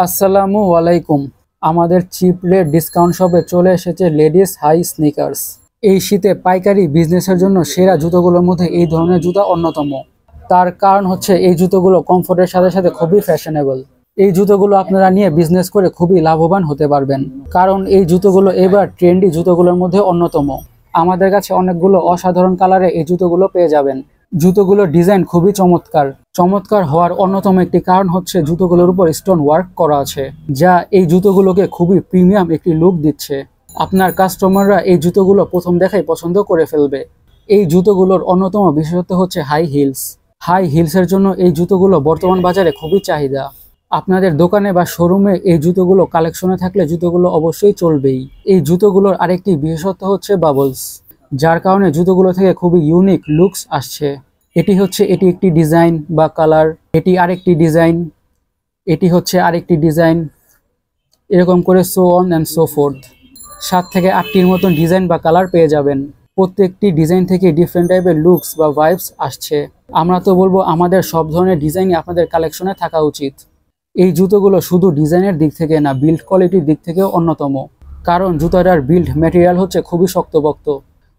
আসসালামু আলাইকুম। আমাদের চিপ রেট ডিসকাউন্ট শপে চলে এসেছে লেডিস হাই স্নিকার্স। এই শীতে পাইকারি বিজনেসের জন্য সেরা জুতোগুলোর মধ্যে এই ধরনের জুতা অন্যতম। তার কারণ হচ্ছে এই জুতোগুলো কমফোর্টের সাথে সাথে খুবই ফ্যাশনেবল। এই জুতোগুলো আপনারা নিয়ে বিজনেস করে খুবই লাভবান হতে পারবেন, কারণ এই জুতোগুলো এবার ট্রেন্ডি জুতোগুলোর মধ্যে অন্যতম। আমাদের কাছে অনেকগুলো অসাধারণ কালারে এই জুতোগুলো পেয়ে যাবেন। জুতোগুলোর ডিজাইন খুবই চমৎকার। চমৎকার হওয়ার অন্যতম একটি কারণ হচ্ছে জুতোগুলোর উপর স্টোন ওয়ার্ক করা আছে, যা এই জুতোগুলোকে খুবই প্রিমিয়াম একটি লুক দিচ্ছে। আপনার কাস্টমাররা এই জুতোগুলো প্রথম দেখাই পছন্দ করে ফেলবে। এই জুতোগুলোর অন্যতম বিশেষত্ব হচ্ছে হাই হিলস। হাই হিলসের জন্য এই জুতোগুলো বর্তমান বাজারে খুবই চাহিদা। আপনাদের দোকানে বা শোরুমে এই জুতোগুলো কালেকশনে থাকলে জুতোগুলো অবশ্যই চলবেই। এই জুতোগুলোর আরেকটি বিশেষত্ব হচ্ছে বাবলস, যার কারণে জুতোগুলো থেকে খুবই ইউনিক লুকস আসছে। এটি একটি ডিজাইন বা কালার, এটি আরেকটি ডিজাইন, এটি হচ্ছে আরেকটি ডিজাইন, এরকম করে so on and so fourth. 7 থেকে 8টির মতন ডিজাইন বা কালার পেয়ে যাবেন। প্রত্যেকটি ডিজাইন থেকে ডিফারেন্ট টাইপের লুকস বা ভাইবস আসছে। আমরা তো বলবো আমাদের সব ধরনের ডিজাইনই আপনাদের কালেকশনে থাকা উচিত। এই জুতোগুলো শুধু ডিজাইনের দিক থেকে না, বিল্ড কোয়ালিটির দিক থেকেও অন্যতম। কারণ জুতাটার বিল্ড ম্যাটেরিয়াল হচ্ছে খুবই শক্তপোক্ত,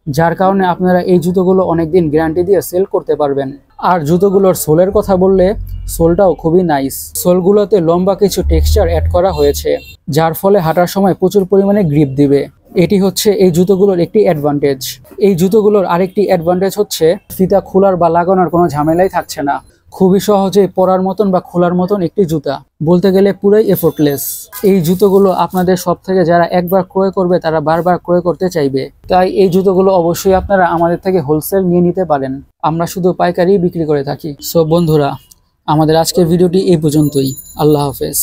যার কারণে আপনারা এই জুতোগুলো অনেকদিন গ্যারান্টি দিয়ে সেল করতে পারবেন। আর জুতোগুলোর সোলের কথা বললে সোলটাও খুবই নাইস। সোলগুলোতে লম্বা কিছু টেক্সচার অ্যাড করা হয়েছে, যার ফলে হাঁটার সময় প্রচুর পরিমাণে গ্রিপ দিবে। এটি হচ্ছে এই জুতোগুলোর একটি অ্যাডভান্টেজ। এই জুতোগুলোর আরেকটি অ্যাডভান্টেজ হচ্ছে ফিতা খোলার বা লাগানোর কোনো ঝামেলাই থাকছে না। খুবই সহজে পরার মতন বা খোলার মতন একটি জুতা, বলতে গেলে পুরাই এফোর্টলেস। এই জুতোগুলো আপনাদের সব থেকে যারা একবার ক্রয় করবে তারা বারবার ক্রয় করতে চাইবে। তাই এই জুতোগুলো অবশ্যই আপনারা আমাদের থেকে হোলসেল নিয়ে নিতে পারেন। আমরা শুধু পাইকারি বিক্রি করে থাকি। সো বন্ধুরা, আমাদের আজকের ভিডিওটি এই পর্যন্তই। আল্লাহ হাফেজ।